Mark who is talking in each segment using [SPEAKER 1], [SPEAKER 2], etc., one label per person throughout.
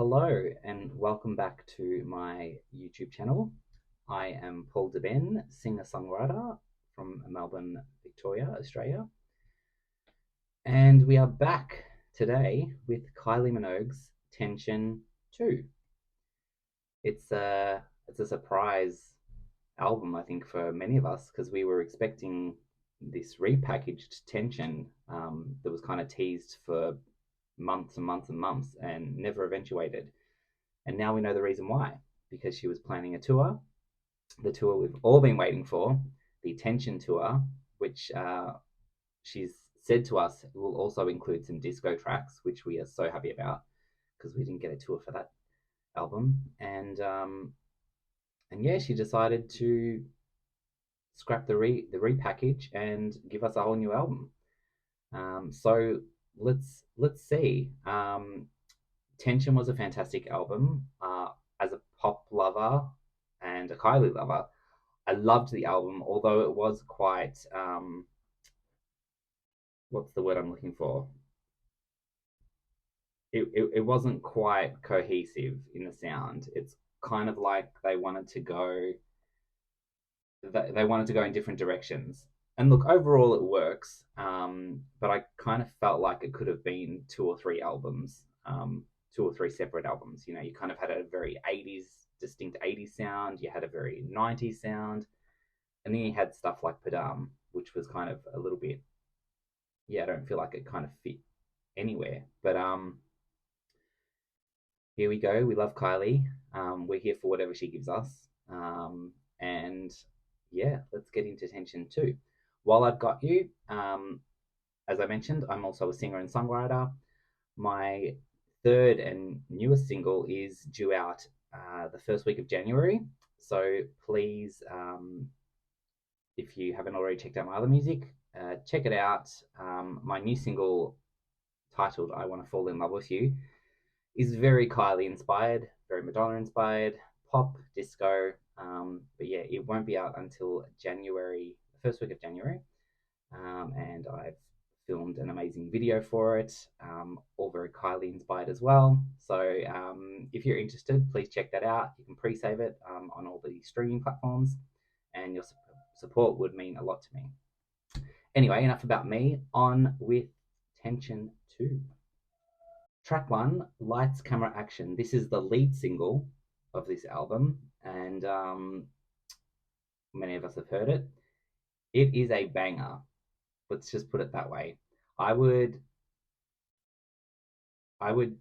[SPEAKER 1] Hello and welcome back to my YouTube channel. I am Paul DeBen, singer-songwriter from Melbourne, Victoria, Australia. And we are back today with Kylie Minogue's Tension 2. It's a surprise album, I think, for many of us because we were expecting this repackaged Tension that was kind of teased for months and months and months and never eventuated. And now we know the reason why, because she was planning a tour, the tour we've all been waiting for, the Tension Tour, which she's said to us will also include some disco tracks, which we are so happy about because we didn't get a tour for that album. And yeah, she decided to scrap the repackage and give us a whole new album. So let's see. Tension was a fantastic album. As a pop lover and a Kylie lover, I loved the album, although it was quite what's the word I'm looking for? It wasn't quite cohesive in the sound. It's kind of like they wanted to go in different directions. And look, overall it works, but I kind of felt like it could have been two or three separate albums. You know, you kind of had a very 80s, distinct 80s sound, you had a very 90s sound, and then you had stuff like Padam, which was kind of a little bit, yeah, I don't feel like it kind of fit anywhere. But here we go. We love Kylie. We're here for whatever she gives us. And yeah, let's get into Tension 2. While I've got you, as I mentioned, I'm also a singer and songwriter. My third and newest single is due out the first week of January. So please, if you haven't already checked out my other music, check it out. My new single, titled I Want to Fall in Love with You, is very Kylie inspired, very Madonna inspired, pop, disco. But yeah, it won't be out until January, the first week of January. And I've filmed an amazing video for it, all very Kylie inspired as well. So if you're interested, please check that out. You can pre-save it on all the streaming platforms, and your support would mean a lot to me. Anyway, enough about me. On with Tension 2. Track 1, Lights, Camera, Action. This is the lead single of this album, and many of us have heard it. It is a banger. Let's just put it that way. I would I would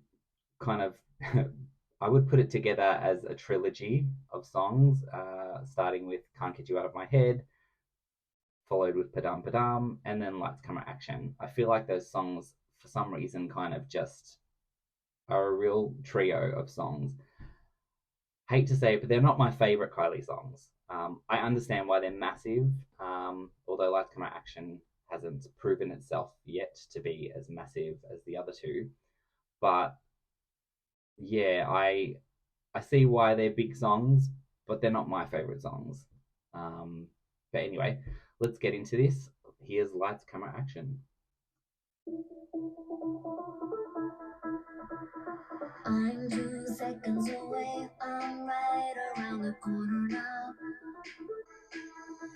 [SPEAKER 1] kind of I would put it together as a trilogy of songs, starting with Can't Get You Out of My Head, followed with Padam Padam, and then Lights Camera Action. I feel like those songs, for some reason, kind of just are a real trio of songs. Hate to say it, but they're not my favorite Kylie songs. I understand why they're massive, although Lights Camera Action hasn't proven itself yet to be as massive as the other two. But yeah, I see why they're big songs, but they're not my favorite songs. But anyway, let's get into this. Here's Lights, Camera, Action. I'm 2 seconds away, I'm right around the corner now.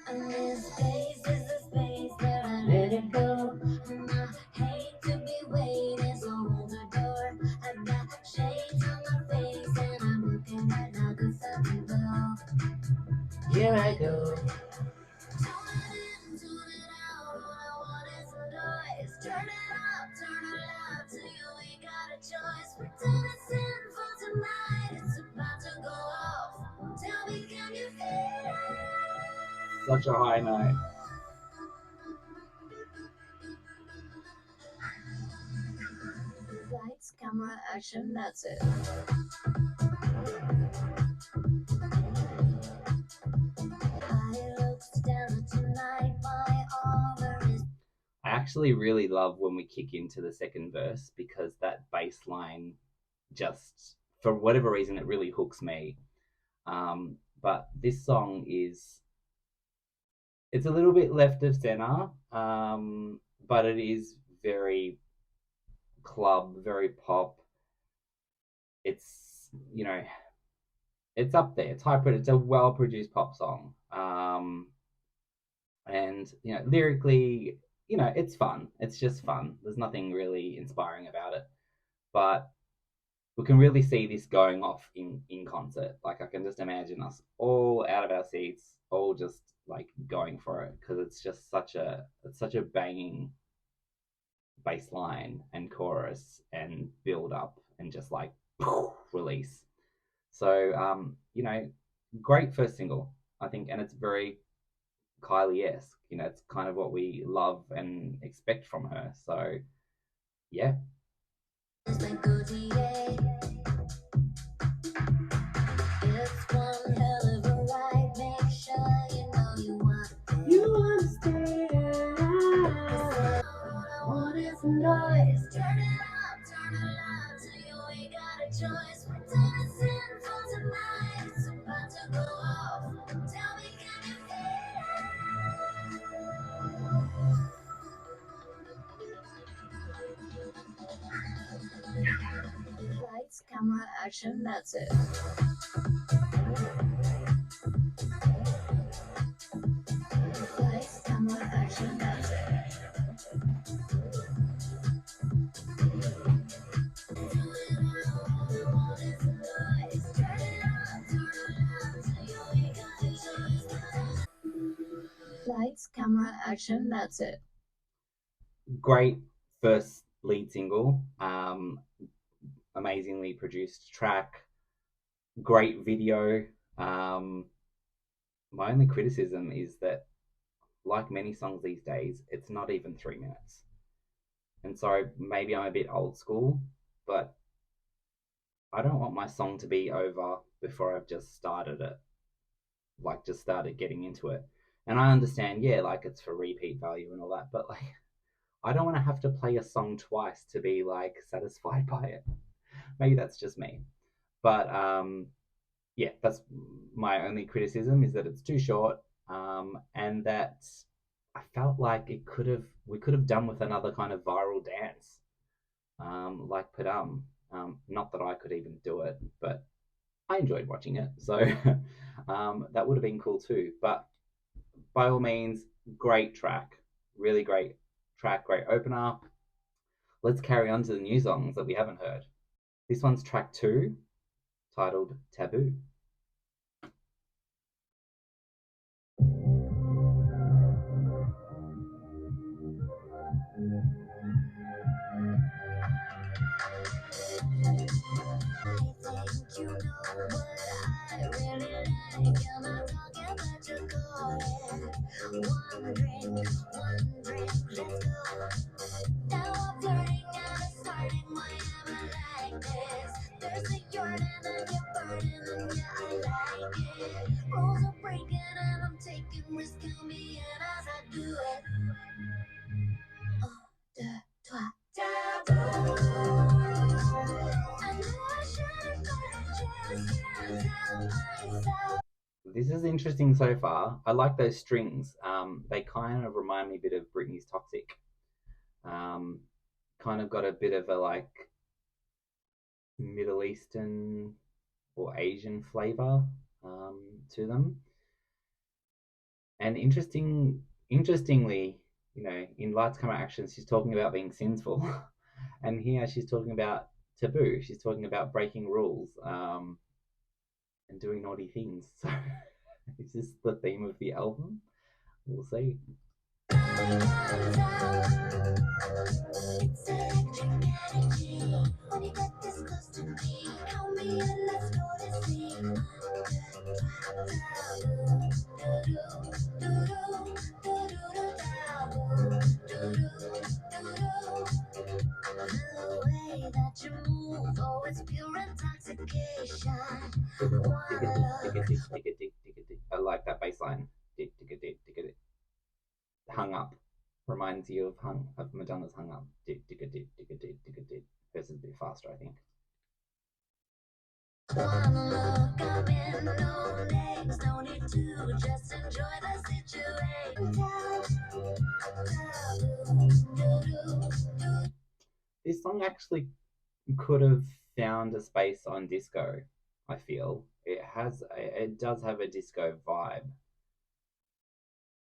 [SPEAKER 1] And this space is the space that I let it go. And I hate to be waiting, so hold the door. I got shades on my face, and I'm looking right like a second bell. Here I go. Tune it in, tune it out. All I want is some noise. Turn it up, turn it loud. Till you ain't got a choice. Pretend it's in for tonight. It's about to go off. Tell me, can you feel it? Such a high note. Lights, camera, action, that's it. I actually really love when we kick into the second verse because that bass line just, for whatever reason, it really hooks me. But this song it's a little bit left of center, but it is very club, very pop. it's it's up there. It's high. It's a well produced pop song. And lyrically, it's fun. It's just fun. There's nothing really inspiring about it, but we can really see this going off in concert. Like I can just imagine us all out of our seats, all just like going for it because it's such a banging bass line and chorus and build up and just like release. So great first single, I think, and it's very Kylie esque. It's kind of what we love and expect from her. So yeah. You understand. What is the noise? Turn it up, turn it loud till you ain't got a choice. We're dancing for tonight. It's about to go off. Tell me, can you feel it? Lights, camera, action, that's it. Lights, camera, action, that's it. Lights, camera, action, that's it. Great first lead single. Amazingly produced track. Great video. Um, my only criticism is that, like many songs these days, it's not even 3 minutes. And so maybe I'm a bit old school, but I don't want my song to be over before I've just started it, like just started getting into it. And I understand, yeah, like it's for repeat value and all that, but like I don't want to have to play a song twice to be like satisfied by it. Maybe that's just me. But yeah, that's my only criticism is that it's too short, and that I felt like we could have done with another kind of viral dance, like Padam. Not that I could even do it, but I enjoyed watching it, so that would have been cool too. But by all means, great track, really great track, great opener. Let's carry on to the new songs that we haven't heard. This one's track 2, titled Taboo. This is interesting so far. I like those strings. They kind of remind me a bit of Britney's Toxic. Um, Kind of got a bit of a like Middle Eastern or Asian flavor to them. And interestingly, in Lights Camera Action, she's talking about being sinful, and here she's talking about taboo. She's talking about breaking rules and doing naughty things. So, is this the theme of the album? We'll see. I like that bass line. Hung up reminds you of Madonna's Hung Up. This is a bit faster, I think. This song actually could have found a space on disco. I feel it does have a disco vibe.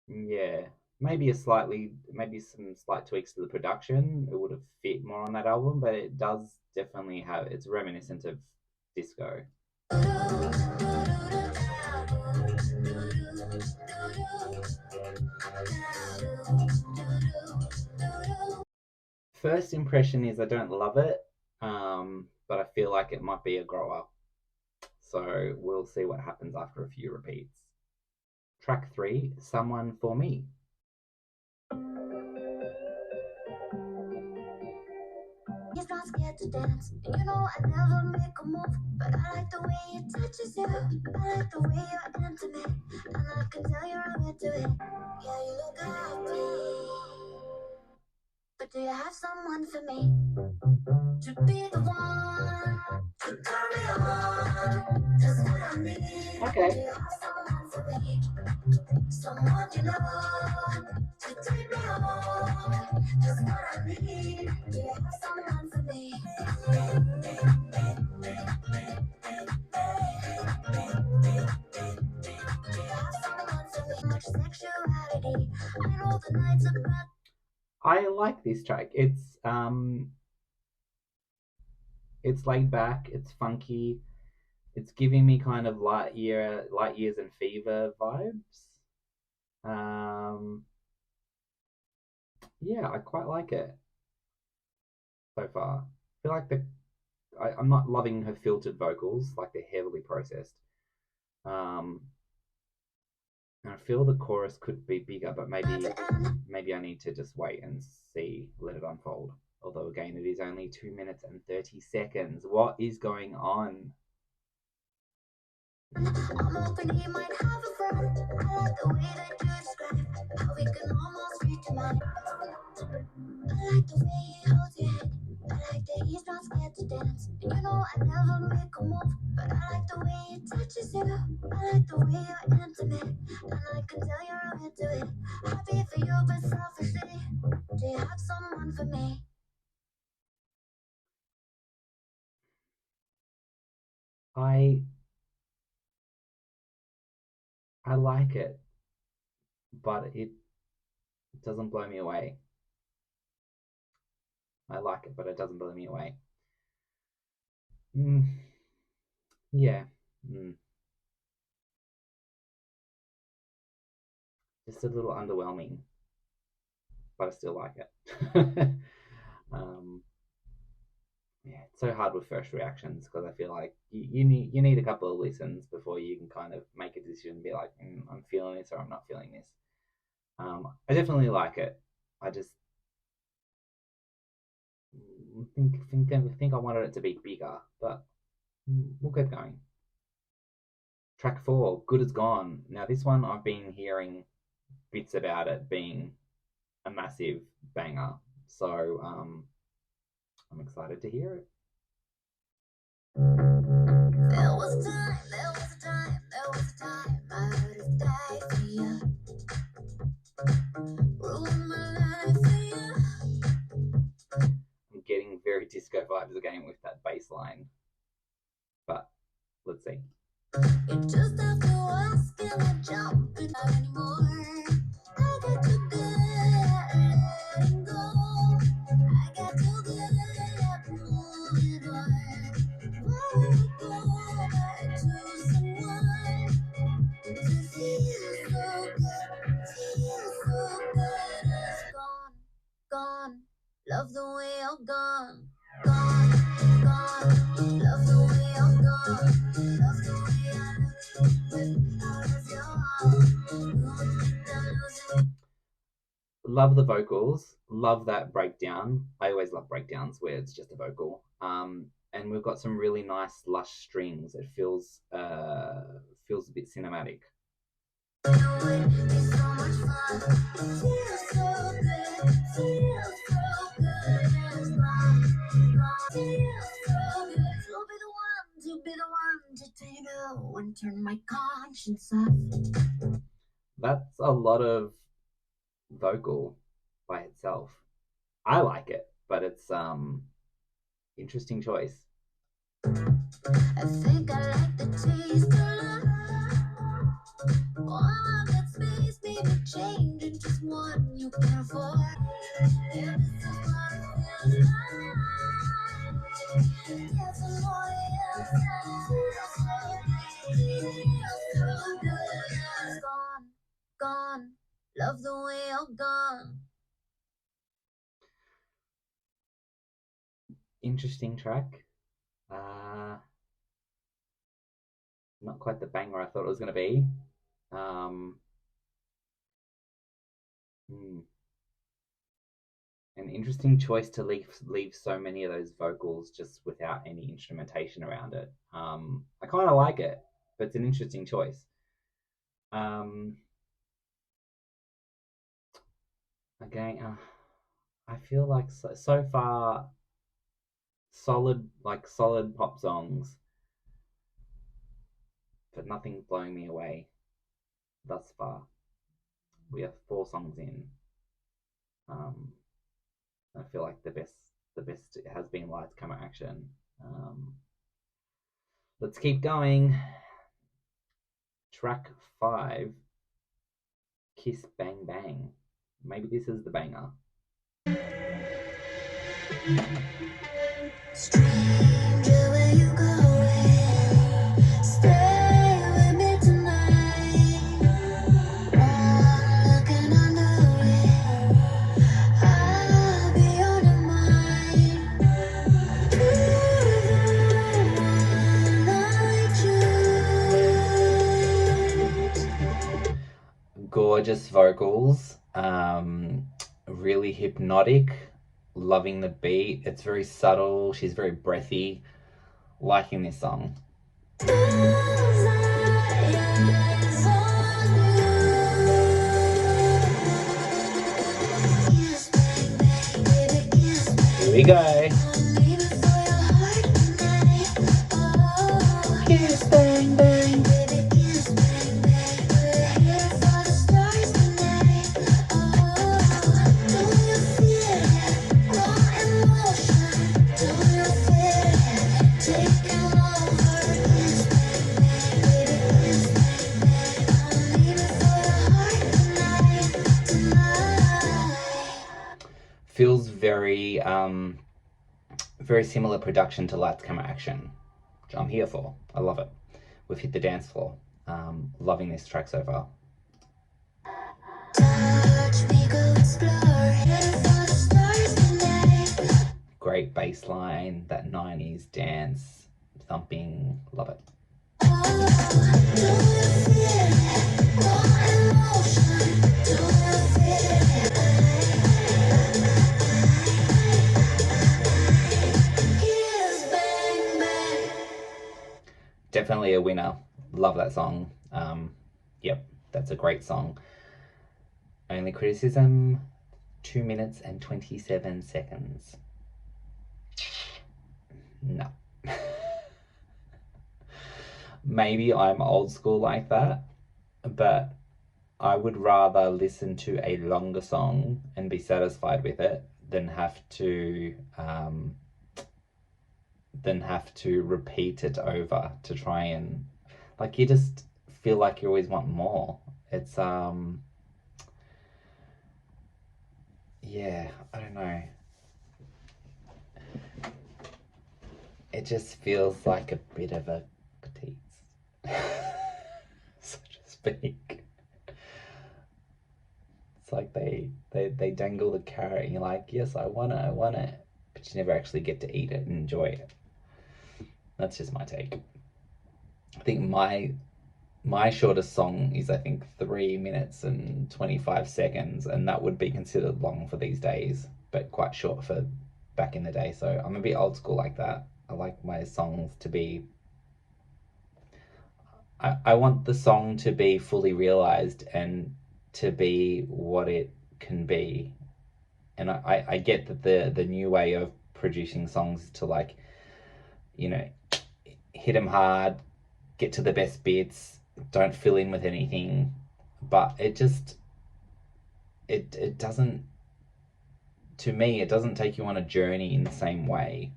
[SPEAKER 1] Yeah, maybe some slight tweaks to the production. It would have fit more on that album, but it does definitely have. It's reminiscent of disco. First impression is I don't love it, but I feel like it might be a grow up. So we'll see what happens after a few repeats. Track three, Someone for Me. Okay. I like this track. It's laid back, it's funky, it's giving me kind of light years and fever vibes. Um, yeah, I quite like it so far. I feel like I'm not loving her filtered vocals, like they're heavily processed. Um, and I feel the chorus could be bigger, but maybe I need to just wait and see, let it unfold. Although again, it is only 2 minutes and 30 seconds. What is going on? I I like it, but it doesn't blow me away. I like it, but it doesn't blow me away. Mm, yeah, mm, just a little underwhelming, but I still like it. um, yeah, it's so hard with first reactions because I feel like you need a couple of listens before you can kind of make a decision and be like, I'm feeling this or I'm not feeling this. I definitely like it. I just think I wanted it to be bigger, but we'll keep going. Track four, Good as Gone. Now this one I've been hearing bits about it being a massive banger, so I'm excited to hear it. I'm getting very disco vibes again with that bass line, but let's see. Love the vocals, love that breakdown. I always love breakdowns where it's just a vocal. And we've got some really nice lush strings. It feels a bit cinematic. That's a lot of vocal by itself. I like it, but it's interesting choice. I think I like the taste of love. All of that space, maybe change into just one you can afford. Yeah, this is what it feels like. Yeah, somebody else so good. Gone, gone. Love the way you're gone. Interesting track. Uh, Not quite the banger I thought it was going to be. Um, hmm, an interesting choice to leave so many of those vocals just without any instrumentation around it. I kind of like it, but it's an interesting choice. Um, Again, I feel like so far solid pop songs, but nothing's blowing me away thus far. We have 4 songs in. Um, I feel like the best has been Lights Camera Action. Um, let's keep going. Track 5, Kiss Bang Bang. Maybe this is the banger. Stranger, where you going? Stay with me tonight. One look and I know it. I'll be on your mind. Gorgeous vocals, really hypnotic, loving the beat. It's very subtle, she's very breathy, liking this song. Here we go. Kiss bang bang. Feels very similar production to Lights Camera Action, which I'm here for. I love it. We've hit the dance floor. Loving this track so far. Great bass line, that 90s dance, thumping, love it. Definitely a winner. Love that song. Yep, that's a great song. Only criticism, 2 minutes and 27 seconds. No. Maybe I'm old school like that, but I would rather listen to a longer song and be satisfied with it than have to repeat it over to try and, like, you just feel like you always want more. It's yeah, I don't know. It just feels like a bit of a tease, so to speak. It's like they dangle the carrot and you're like, yes, I want it, but you never actually get to eat it and enjoy it. That's just my take. I think my shortest song is, I think, 3 minutes and 25 seconds, and that would be considered long for these days, but quite short for back in the day. So I'm a bit old school like that. I like my songs to be, I want the song to be fully realized and to be what it can be. And I get that the new way of producing songs is to, like, you know, hit them hard, get to the best bits, don't fill in with anything. But it doesn't, to me, it doesn't take you on a journey in the same way.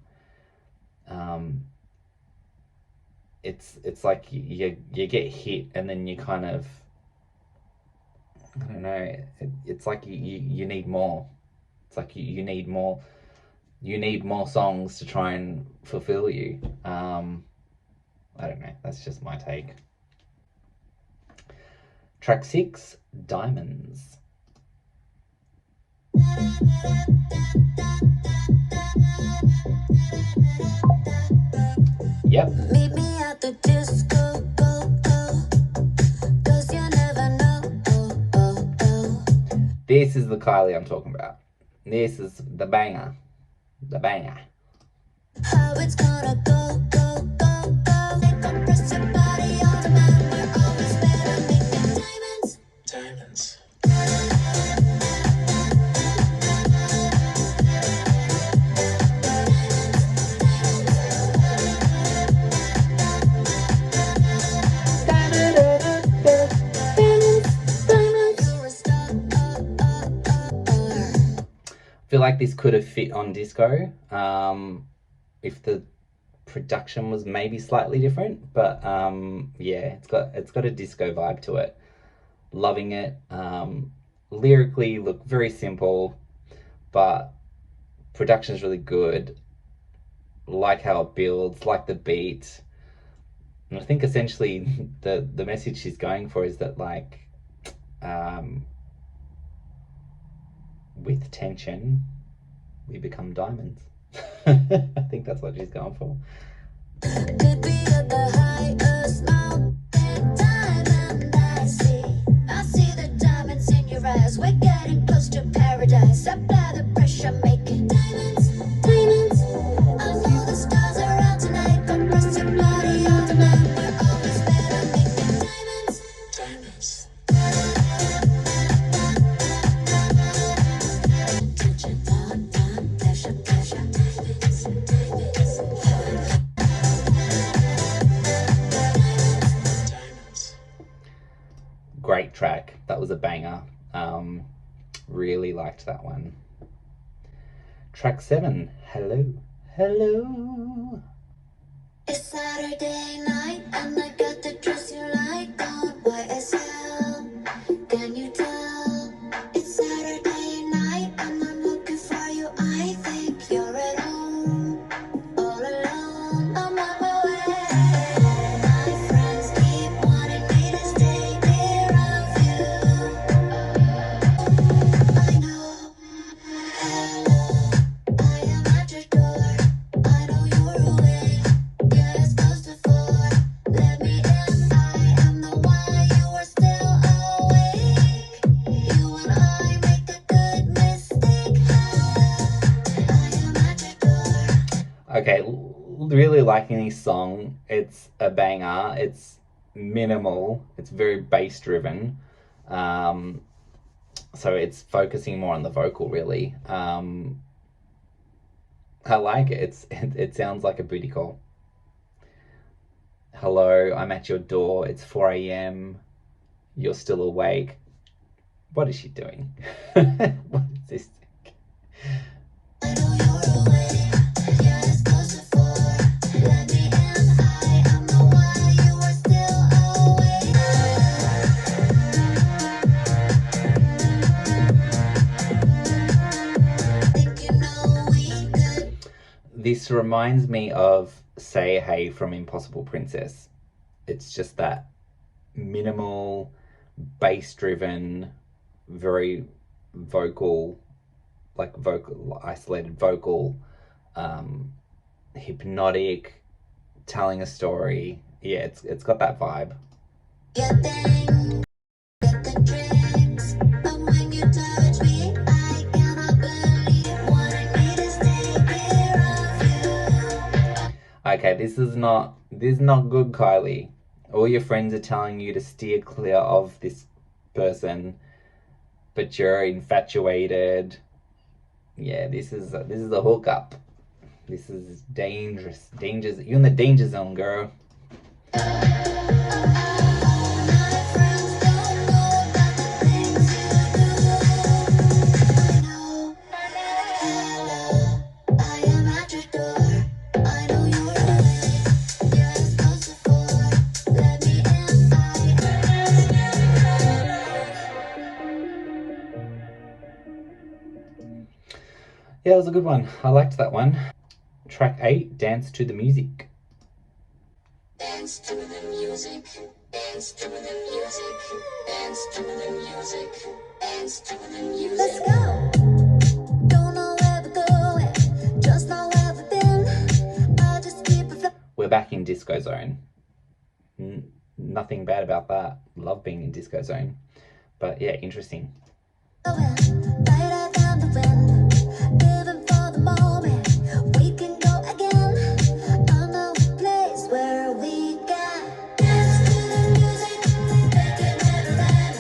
[SPEAKER 1] it's like you get hit and then you kind of, I don't know. It's like you need more. It's like you need more. You need more songs to try and fulfill you. I don't know. That's just my take. Track 6, Diamonds. Yep. Meet me at the disco, go, 'cause you never know. This is the Kylie I'm talking about. This is the banger. The banger. How it's gonna go, go, go, go. Compress your body all the man. We're always better making diamonds. Diamonds. I feel like this could have fit on disco if the production was maybe slightly different, but yeah, it's got a disco vibe to it. Loving it. Lyrically, look very simple, but production's really good. Like how it builds, like the beat. And I think essentially the message she's going for is that like with tension we become diamonds. I think that's what she's going for. Could be at the highest mountain, diamond I see the diamonds in your eyes. We're getting close to paradise. Apply the pressure, making diamonds, diamonds. I know the stars are out tonight. Compress your body all tonight. We're always better making diamonds, diamonds. Tension, time, pressure, pressure, diamonds, diamonds. Great track. That was a banger. Really liked that one. Track 7, Hello. Hello. It's Saturday night and I got the dress you like on YSL. Can you tell? It's Saturday night and I'm looking for you. I think you're at home, all alone. I'm on my way. My friends keep wanting me to stay near of you. I know. Hello, I am at your door. I know you're awake. Yeah, it's close to 4. Let me in. I am the one. You are still awake. You and I make a good mistake. Hello, I am at your door. Okay, really liking this song. It's a banger. It's minimal. It's very bass driven. So it's focusing more on the vocal, really. I like it. It sounds like a booty call. Hello, I'm at your door. It's 4 a.m. You're still awake. What is she doing? What is this? I know you're awake. Yeah, it's close to 4. Let me in. I am the one. You are still awake. Think you know we could. This reminds me of Say Hey from Impossible Princess. It's just that minimal, bass driven, very vocal, like vocal, isolated vocal, hypnotic, telling a story. Yeah, it's got that vibe. Get the drinks, but when you touch me, I cannot believe wanting me to stay near of you. Okay, this is not good, Kylie. All your friends are telling you to steer clear of this person, but you're infatuated. Yeah, this is a hookup. This is dangerous. You're in the danger zone, girl. Yeah, it was a good one. I liked that one. Track 8, Dance to the Music.
[SPEAKER 2] Dance to the music, dance to the music, dance to the music, dance to the music. Let's go. Don't know where we're going, just know where we've been. I just keep it
[SPEAKER 1] We're back in Disco Zone. Nothing bad about that. Love being in Disco Zone. But yeah, interesting.
[SPEAKER 2] Lighter than the wind, living for the moment. We can go again. I know a place where we can dance to the music, make it never end.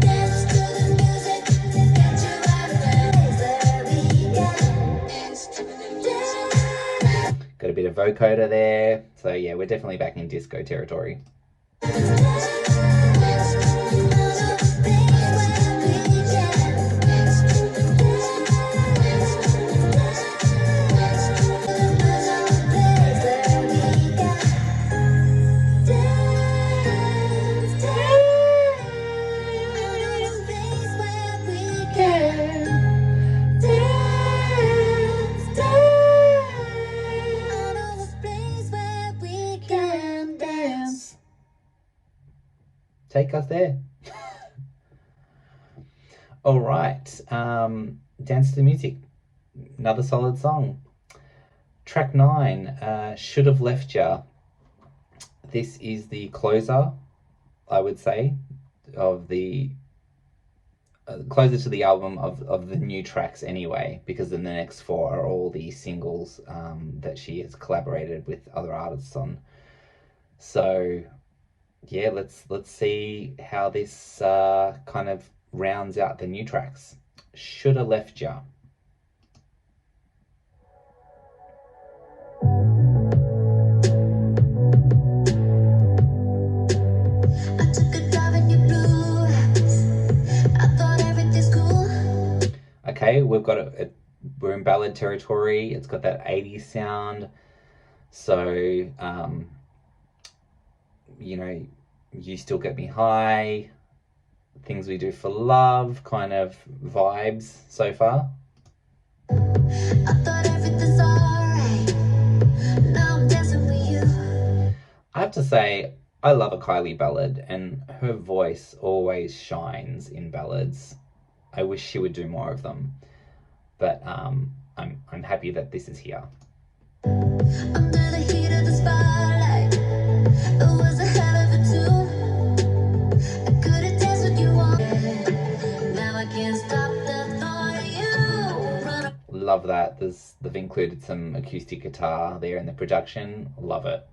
[SPEAKER 2] Dance to the music, get you out of bed. Where we can dance to the music.
[SPEAKER 1] Got a bit of vocoder there. So yeah, we're definitely back in disco territory. Take us there. All right. Dance to the Music. Another solid song. Track 9, Should Have Left Ya. This is the closer, I would say, of the closer to the album of the new tracks anyway, because then the next 4 are all the singles that she has collaborated with other artists on. So yeah, let's see how this kind of rounds out the new tracks. Shoulda Left Ya. Okay, we're in ballad territory. It's got that 80s sound. So, you know, You Still Get Me High, Things We Do for Love kind of vibes so far. I thought everything's alright. Now I'm dancing with you. I have to say, I love a Kylie ballad, and her voice always shines in ballads. I wish she would do more of them, but I'm happy that this is here. Under the heat of the spotlight, it was a hell of a tune. I could've danced with you all. Now I can't stop the thought of you. Love that. They've included some acoustic guitar there in the production. Love it.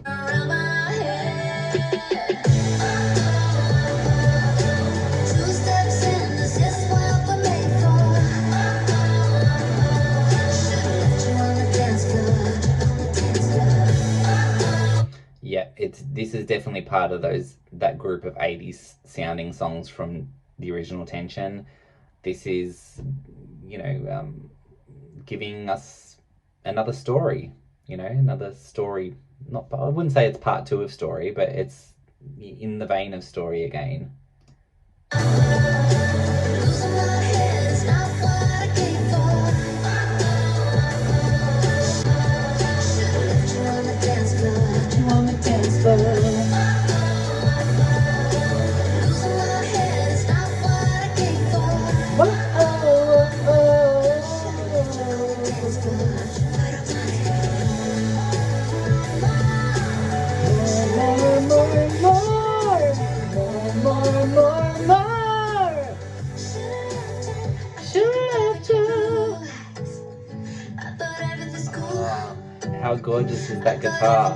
[SPEAKER 1] Around my head. Yeah, this is definitely part of that group of 80s sounding songs from the original Tension. This is, giving us another story. Another story. Not, I wouldn't say it's part 2 of Story, but it's in the vein of Story again. How gorgeous is that guitar?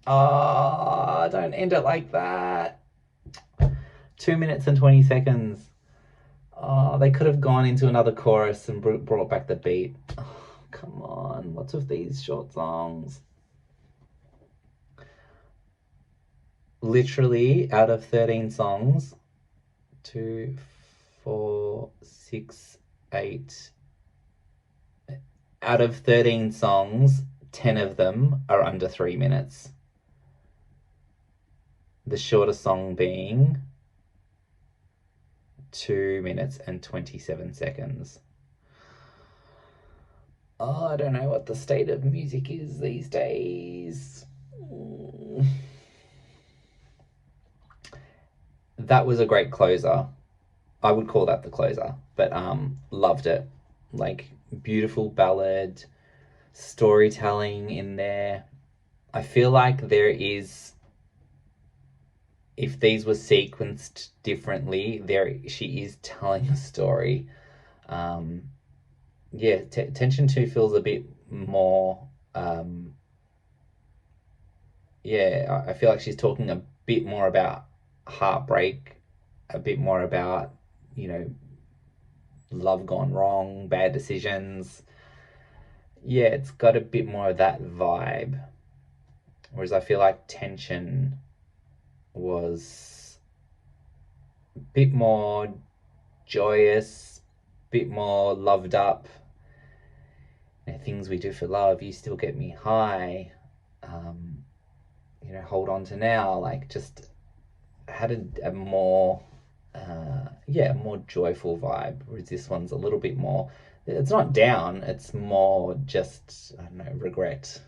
[SPEAKER 1] Oh, don't end it like that. 2 minutes and 20 seconds. Oh, they could have gone into another chorus and brought back the beat. Oh, come on. What's with these short songs? Literally, out of 13 songs, 2, 4, 6, 8. Out of 13 songs, 10 of them are under 3 minutes. The shortest song being 2 minutes and 27 seconds. Oh, I don't know what the state of music is these days. That was a great closer. I would call that the closer, but loved it. Like, beautiful ballad, storytelling in there. I feel like there is, if these were sequenced differently, there she is telling a story. Um, yeah, Tension 2 feels a bit more. Yeah, I feel like she's talking a bit more about heartbreak, a bit more about, you know, love gone wrong, bad decisions. Yeah, it's got a bit more of that vibe. Whereas I feel like Tension was a bit more joyous, bit more loved up. You know, things we do for love, you still get me high. Um, hold on to now. Like, just had a more, yeah, more joyful vibe. Whereas this one's a little bit more. It's not down. It's more just, I don't know, regret,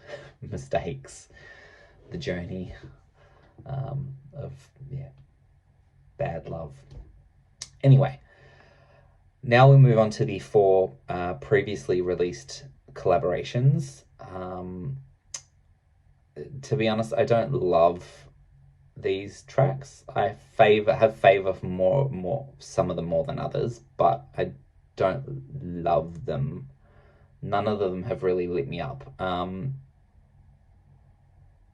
[SPEAKER 1] mistakes, the journey, of, yeah, bad love. Anyway, now we move on to the four previously released collaborations. To be honest, I don't love these tracks. I have favor for more some of them more than others, but I don't love them. None of them have really lit me up.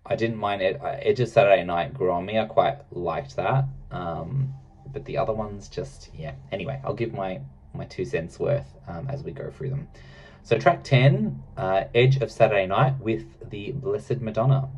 [SPEAKER 1] I didn't mind it. Edge of Saturday Night grew on me. I quite liked that. But the other ones just, yeah. Anyway, I'll give my 2 cents worth as we go through them. So track 10, Edge of Saturday Night with the Blessed Madonna.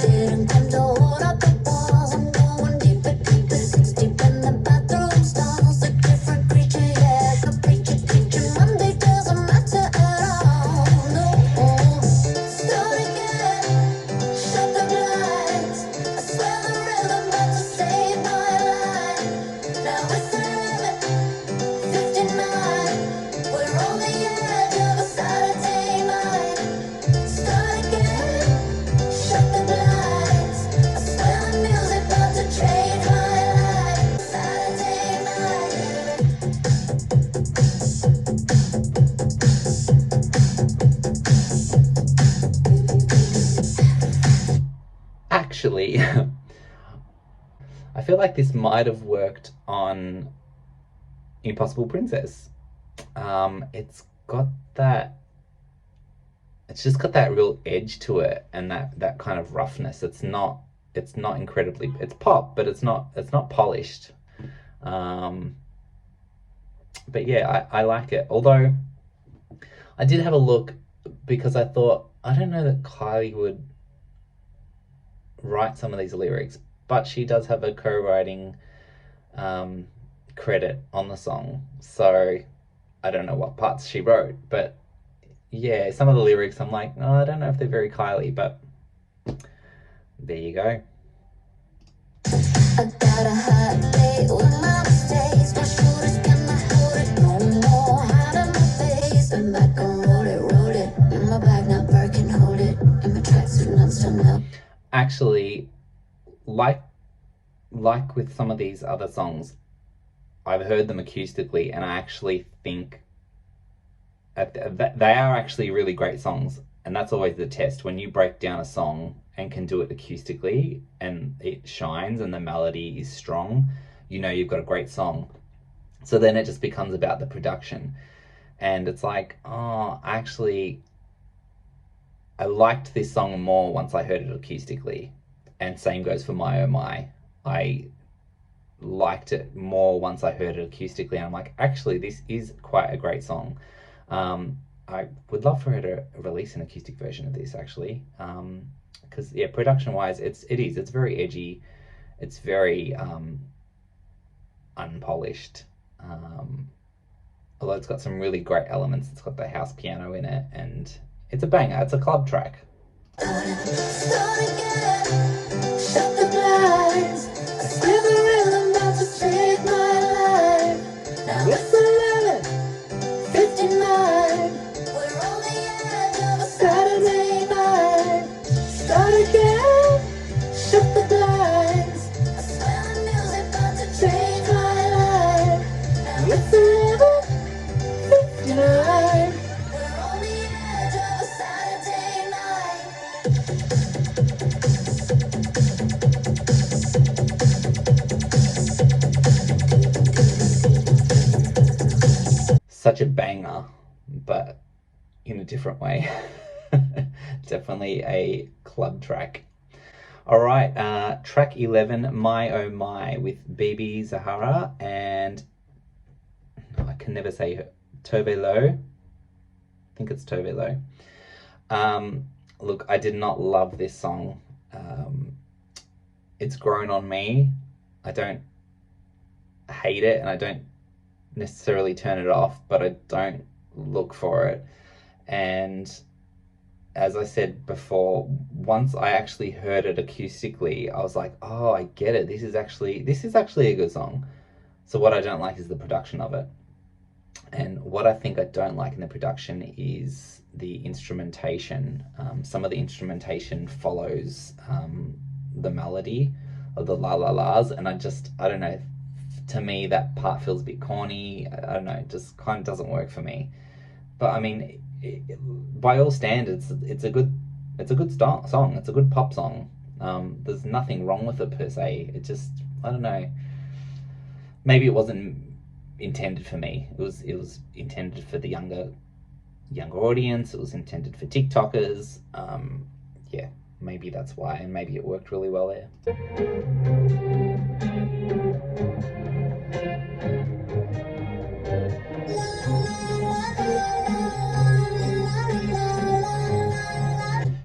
[SPEAKER 2] Didn't come to hold up the walls. I'm going deeper, deeper. 6 deep in the bathroom stalls. A different creature, yeah. A preacher, teacher. Monday doesn't matter at all. No. Start again. Shut the blinds. I swear the rhythm about to save my life. Now it's 11:59. We're on the edge of a Saturday night. Start again. Shut the blinds. I swear the music about to change my life. Saturday night.
[SPEAKER 1] Actually, I feel like this might have worked on Impossible Princess. It's got that. It's just got that real edge to it, and that kind of roughness. It's not. It's not incredibly. It's pop, but it's not. It's not polished. Um, but yeah, I like it. Although I did have a look because I thought I don't know that Kylie would write some of these lyrics, but she does have a co-writing um, credit on the song. So I don't know what parts she wrote, but yeah, some of the lyrics I'm like, oh, I don't know if they're very Kylie, but there you go.
[SPEAKER 2] I got a hot date with my mistakes. My shoulders cannot hold it no more. Out of my face, been back and wrote it. In my bag, not Birkin, hold it. In my tracksuit, not still now.
[SPEAKER 1] Actually, like with some of these other songs, I've heard them acoustically, and I actually think that they are actually really great songs. And that's always the test when you break down a song and can do it acoustically, and it shines, and the melody is strong. You know you've got a great song. So then it just becomes about the production, and it's like, oh, actually, I liked this song more once I heard it acoustically. And same goes for My Oh My. I liked it more once I heard it acoustically, and I'm like, actually, this is quite a great song. I would love for her to release an acoustic version of this, actually, because yeah, production wise, it's very edgy. It's very unpolished. Although it's got some really great elements. It's got the house piano in it, and it's a banger. It's a club track.
[SPEAKER 2] Start again. Shut the blinds. Cause we're the rhythm about to save my life. Now it's 11:59. We're on the edge of a Saturday night. Start again. Shut the blinds. I swear the music about to change my life. Now it's 11:59. We're on the edge of a Saturday night.
[SPEAKER 1] Such a banger, but in a different way. Definitely a club track. All right, track 11, My Oh My, with Bibi Zahara and I can never say her, Tove Lo. I think it's Tove Lo. Look, I did not love this song. It's grown on me. I don't hate it and I don't necessarily turn it off, but I don't look for it. And as I said before, once I actually heard it acoustically, I was like, oh, I get it. This is actually a good song. So what I don't like is the production of it. And what I think I don't like in the production is the instrumentation. Some of the instrumentation follows the melody of the la la la's, and I don't know. To me, that part feels a bit corny. I don't know. It just kind of doesn't work for me. But I mean, by all standards, it's a good song. It's a good pop song. There's nothing wrong with it per se. It just, I don't know. Maybe it wasn't intended for me. It was intended for the younger audience. It was intended for TikTokers. Yeah, maybe that's why, and maybe it worked really well there.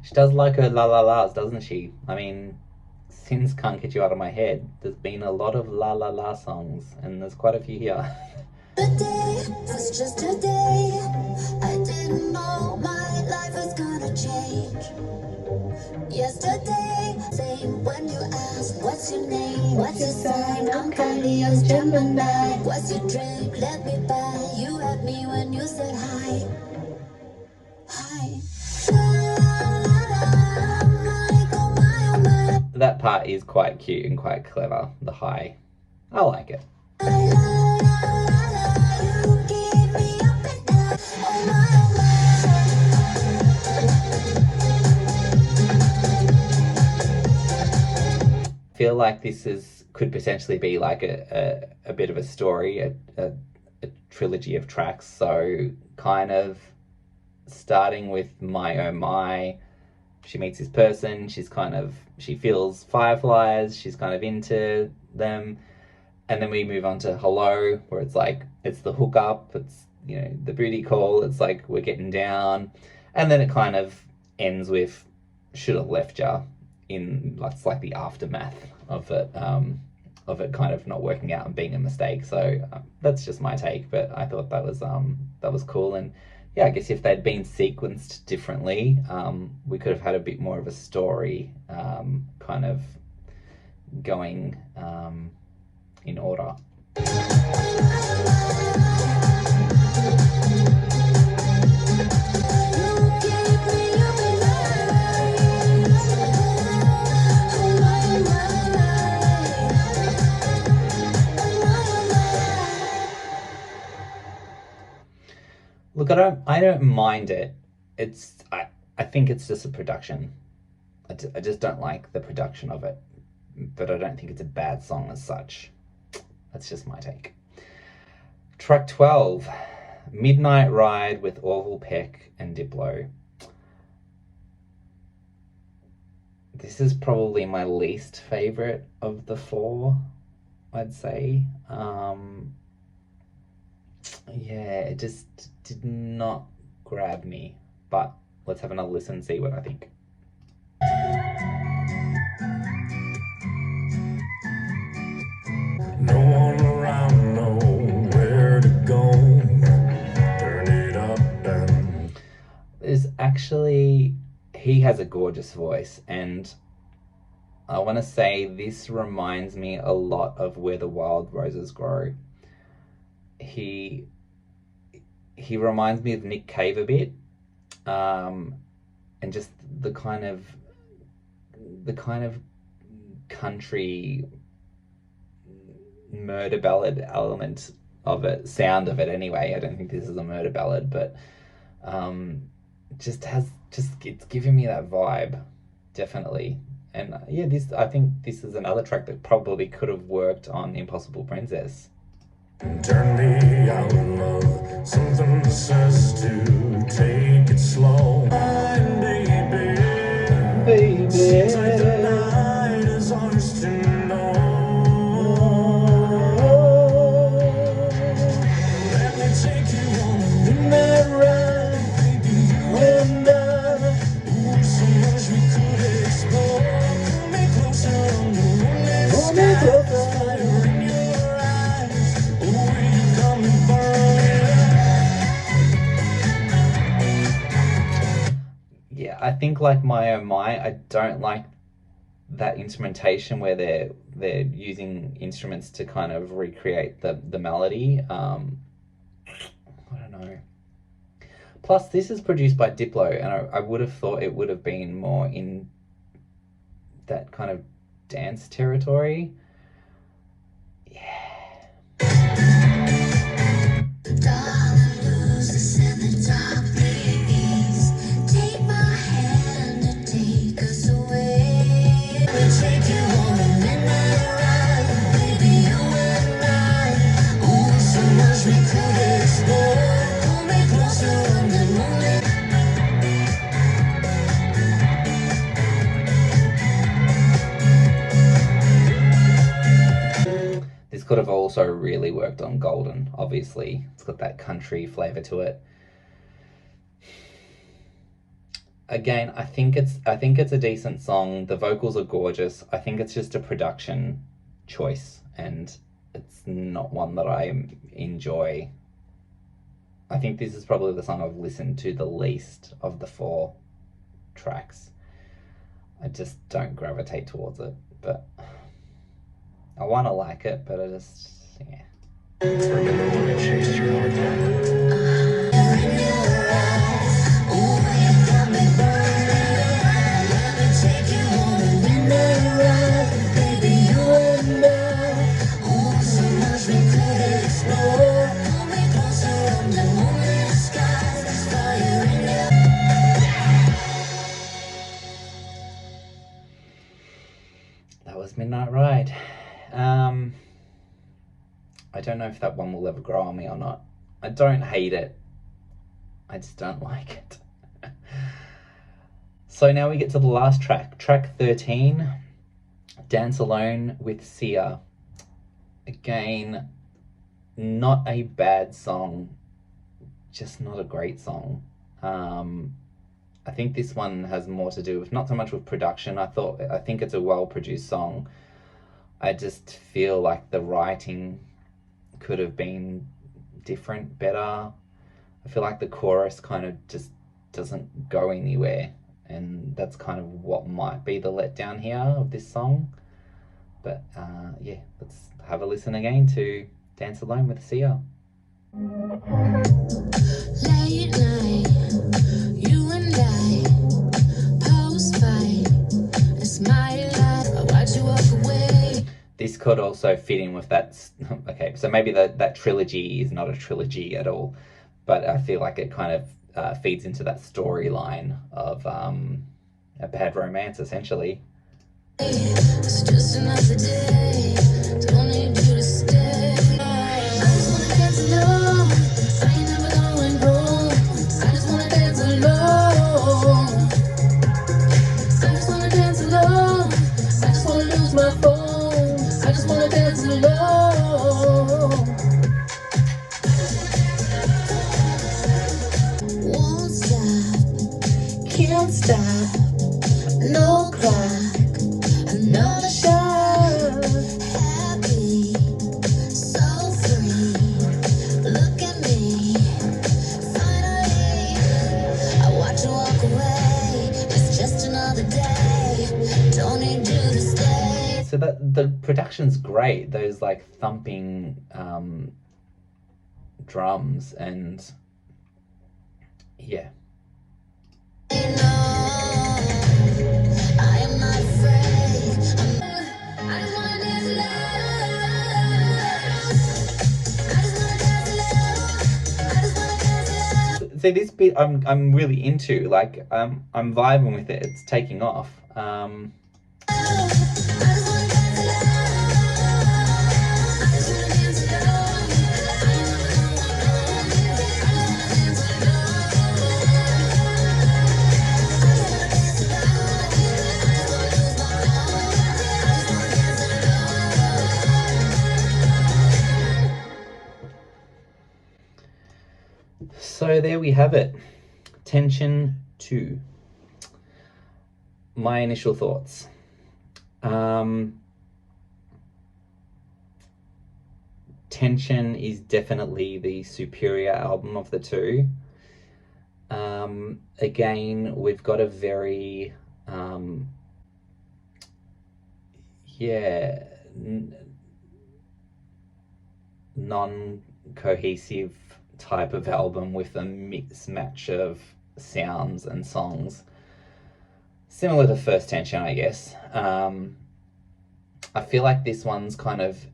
[SPEAKER 1] She does like her la la la's, doesn't she? I mean, Sins Can't Get You Out of My Head. There's been a lot of la la la songs, and there's quite a few here.
[SPEAKER 2] The day was just a day. I didn't know my life was gonna change. Yesterday, same when you asked, what's your name? What's your sign? I'm Kylie, I'm Gemini. What's your drink? Let me buy. You had me when you said hi. Hi.
[SPEAKER 1] That part is quite cute and quite clever. The high. I like it. I feel like this could potentially be like a bit of a story, a trilogy of tracks. So kind of starting with My Oh My, she meets this person, she feels fireflies, she's kind of into them, and then we move on to Hello, where it's like it's the hookup, it's the booty call, it's like we're getting down, and then it kind of ends with Should Have Left Ya, in it's like the aftermath of it kind of not working out and being a mistake. So that's just my take, but I thought that was cool. And yeah, I guess if they'd been sequenced differently, we could have had a bit more of a story kind of going in order. Look, I don't mind it. I think it's just a production. I just don't like the production of it, but I don't think it's a bad song as such. That's just my take. Track 12, Midnight Ride with Orville Peck and Diplo. This is probably my least favorite of the four, I'd say. Yeah, it just did not grab me. But let's have another listen and see what I think.
[SPEAKER 3] No one around
[SPEAKER 1] is actually, he has a gorgeous voice, and I want to say this reminds me a lot of Where the Wild Roses Grow. He he reminds me of Nick Cave a bit, um, and just the kind of the kind of country murder ballad element of it, sound of it anyway. I don't think this is a murder ballad, but um, just it's giving me that vibe, definitely. And yeah, this, I think this is another track that probably could have worked on Impossible Princess.
[SPEAKER 2] Turn me out, love. Something says to take it slow. And baby, seems like the night is ours to know. Let me take you on a midnight ride, baby, you and I. Ooh, so much we could explore. Pull me closer on the moonlit sky. Fire in your eyes. Ooh, you got me burning.
[SPEAKER 1] Yeah, I think like My Oh My, I don't like that instrumentation where they're using instruments to kind of recreate the melody. I don't know. Plus, this is produced by Diplo, and I would have thought it would have been more in that kind of dance territory. This could have also really worked on Golden, obviously. It's got that country flavour to it. Again, I think it's a decent song. The vocals are gorgeous. I think it's just a production choice, and it's not one that I enjoy. I think this is probably the song I've listened to the least of the 4 tracks. I just don't gravitate towards it, but I want to like it, but I just, yeah.
[SPEAKER 2] Remember when I chased you all day?
[SPEAKER 1] That was Midnight Ride. I don't know if that one will ever grow on me or not. I don't hate it. I just don't like it. So now we get to the last track, track 13, Dance Alone with Sia. Again, not a bad song, just not a great song. I think this one has more to do with not so much with production. I think it's a well produced song. I just feel like the writing could have been different, better. I feel like the chorus kind of just doesn't go anywhere, and that's kind of what might be the letdown here of this song. But yeah, let's have a listen again to Dance Alone with Sia.
[SPEAKER 2] Late night, you and I, post fight. It's my life. I watch you walk away.
[SPEAKER 1] This could also fit in with that. Okay, so maybe that trilogy is not a trilogy at all, but I feel like it kind of feeds into that storyline of a bad romance, essentially.
[SPEAKER 2] It's just another day. Don't need you to stay. I just wanna dance alone. I ain't never going home. I just wanna dance alone. I just wanna dance alone. I just wanna lose my phone. I just wanna dance alone. Won't stop, can't stop, no clock, another shot. Happy, so free. Look at me, finally. I watch you
[SPEAKER 1] So that the production's great. Those like thumping drums and yeah. So this bit I'm really into. Like I'm vibing with it. It's taking off. So there we have it. Tension 2. My initial thoughts. Tension is definitely the superior album of the two. Again, we've got a very, yeah, non-cohesive type of album with a mix match of sounds and songs. Similar to First Tension, I guess. I feel like this one's kind of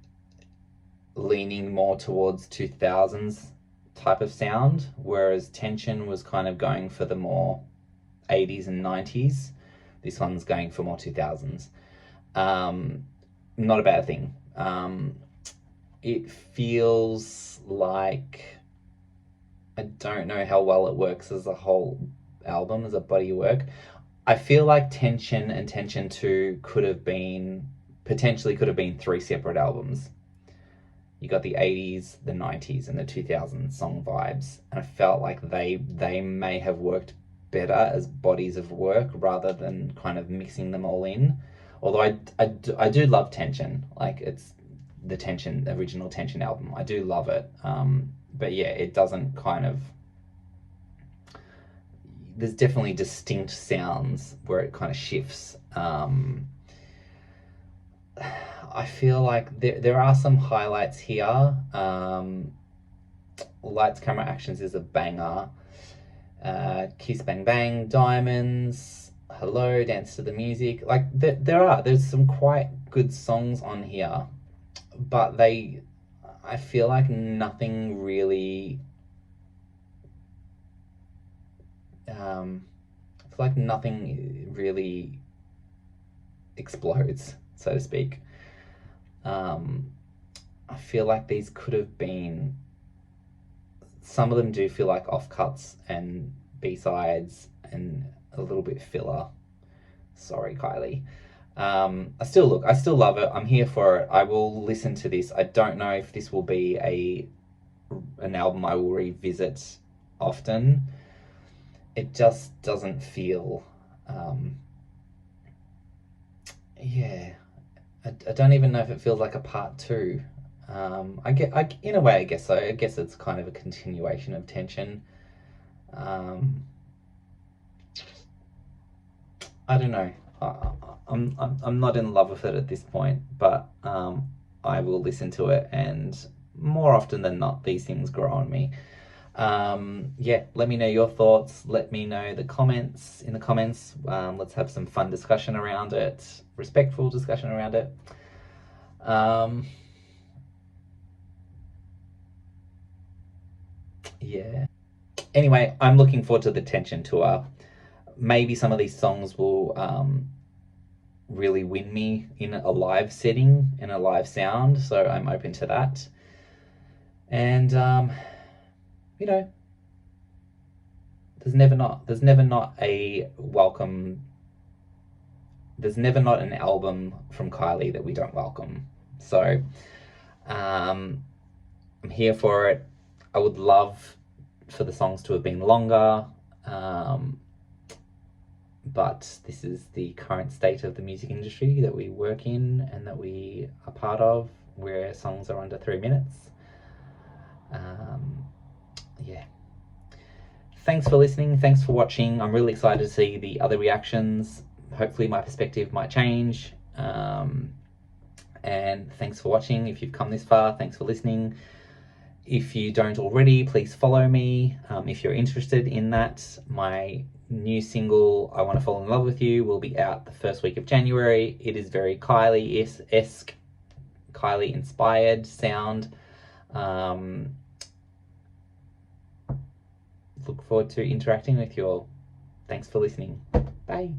[SPEAKER 1] leaning more towards 2000s type of sound, whereas Tension was kind of going for the more 80s and 90s. This one's going for more 2000s. Not a bad thing. It feels like, I don't know how well it works as a whole album, as a body of work. I feel like Tension and Tension 2 potentially could have been 3 separate albums. You got the 80s, the 90s, and the 2000s song vibes. And I felt like they may have worked better as bodies of work rather than kind of mixing them all in. Although I do love Tension. Like, it's the original Tension album. I do love it. But yeah, it doesn't kind of... There's definitely distinct sounds where it kind of shifts. I feel like there are some highlights here. Lights, Camera, Actions is a banger. Kiss Bang Bang, Diamonds, Hello, Dance to the Music. Like there's some quite good songs on here, but I feel like nothing really. I feel like nothing really explodes, so to speak. I feel like these could have been. Some of them do feel like offcuts and B-sides and a little bit filler. Sorry, Kylie. I still love it. I'm here for it. I will listen to this. I don't know if this will be an album I will revisit often. It just doesn't feel. Yeah, I don't even know if it feels like a part 2. In a way, I guess so. I guess it's kind of a continuation of Tension. I don't know. I'm not in love with it at this point, but I will listen to it, and more often than not, these things grow on me. Yeah, let me know your thoughts. Let me know in the comments. Let's have some fun discussion around it, respectful discussion around it. Yeah. Anyway, I'm looking forward to the Tension tour. Maybe some of these songs will really win me in a live setting, in a live sound, so I'm open to that. And you know, there's never not an album from Kylie that we don't welcome. So I'm here for it. I would love for the songs to have been longer, but this is the current state of the music industry that we work in and that we are part of, where songs are under 3 minutes. Yeah. Thanks for listening. Thanks for watching. I'm really excited to see the other reactions. Hopefully my perspective might change. And thanks for watching. If you've come this far, thanks for listening. If you don't already, please follow me. If you're interested in that, my new single, I Want to Fall in Love with You, will be out the first week of January. It is very Kylie-esque, Kylie inspired sound. Look forward to interacting with you all. Thanks for listening. Bye.